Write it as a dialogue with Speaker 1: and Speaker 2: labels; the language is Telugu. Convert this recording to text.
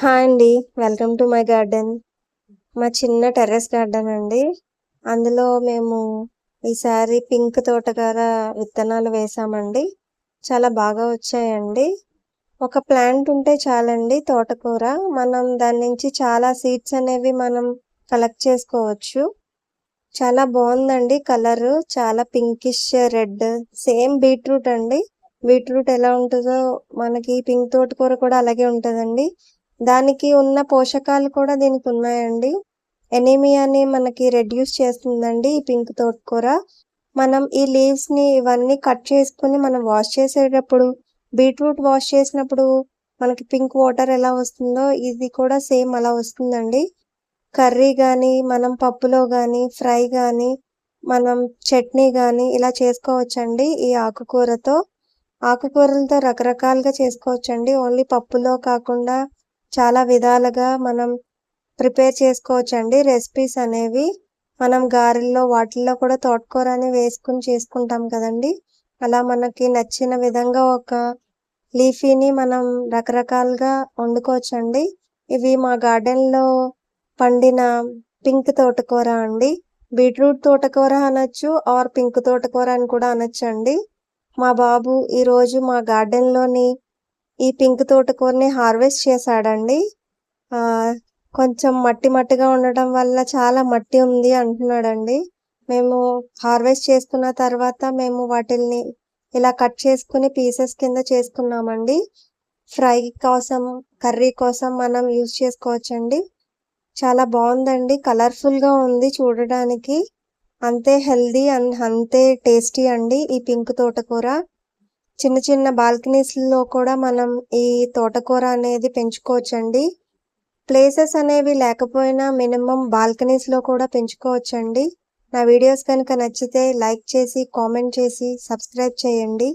Speaker 1: హాయ్ అండి. Welcome to my garden. మా చిన్న టెర్రస్ గార్డెన్ అండి. అందులో మేము ఈసారి పింక్ తోటకూర విత్తనాలు వేసామండి. చాలా బాగా వచ్చాయండి. ఒక ప్లాంట్ ఉంటే చాలండి తోటకూర. మనం దాని నుంచి చాలా సీడ్స్ అనేవి మనం కలెక్ట్ చేసుకోవచ్చు. చాలా బావుందండి కలరు. చాలా పింకిష్ రెడ్ సేమ్ బీట్రూట్ అండి. బీట్రూట్ ఎలా ఉంటదో మనకి పింక్ తోటకూర కూడా అలాగే ఉంటదండి. దానికి ఉన్న పోషకాలు కూడా దీనికి ఉన్నాయండి. ఎనీమియాని మనకి రెడ్యూస్ చేస్తుందండి ఈ పింక్ తోటకూర. మనం ఈ లీవ్స్‌ని ఇవన్నీ కట్ చేసుకొని మనం వాష్ చేసేటప్పుడు బీట్రూట్ వాష్ చేసినప్పుడు మనకి పింక్ వాటర్ ఎలా వస్తుందో ఇది కూడా సేమ్ అలా వస్తుందండి. కర్రీ గానీ, మనం పప్పులో గానీ, ఫ్రై గానీ, మనం చట్నీ గానీ ఇలా చేసుకోవచ్చండి ఈ ఆకుకూరతో. ఆకుకూరలతో రకరకాలుగా చేసుకోవచ్చండి. ఓన్లీ పప్పులో కాకుండా చాలా విధాలుగా మనం ప్రిపేర్ చేసుకోవచ్చండి రెసిపీస్ అనేవి. మనం గారెల్లో వాటిల్లో కూడా తోటకూర అని వేసుకొని చేసుకుంటాం కదండీ! అలా మనకి నచ్చిన విధంగా ఒక లీఫీని మనం రకరకాలుగా వండుకోవచ్చండి. ఇవి మా గార్డెన్‌లో పండిన పింక్ తోటకూర అండి. బీట్రూట్ తోటకూర అనొచ్చు ఆర్ పింక్ తోటకూర అని కూడా అనొచ్చండి. మా బాబు ఈరోజు మా గార్డెన్‌లోని ఈ పింక్ తోటకూరని హార్వెస్ట్ చేశాడండి. ఆహ్, కొంచెం మట్టి మట్టిగా ఉండటం వల్ల చాలా మట్టి ఉంది అంటున్నాడండి. మేము హార్వెస్ట్ చేసుకున్న తర్వాత మేము వాటిల్ని ఇలా కట్ చేసుకొని పీసెస్ కింద చేసుకున్నామండి. ఫ్రై కోసం, కర్రీ కోసం మనం యూజ్ చేసుకోవచ్చండి. చాలా బావుందండి. కలర్‌ఫుల్‌గా ఉంది చూడడానికి. అంతే హెల్తీ అండ్ అంతే టేస్టీ అండి ఈ పింక్ తోటకూర. చిన్న చిన్న బాల్కనీస్‌లో కూడా మనం ఈ తోటకూర అనేది పెంచుకోవచ్చండి. ప్లేసెస్ అనేవి లేకపోయినా మినిమమ్ బాల్కనీస్‌లో కూడా పెంచుకోవచ్చండి. నా వీడియోస్ కనుక నచ్చితే లైక్ చేసి, కామెంట్ చేసి, సబ్స్క్రైబ్ చేయండి.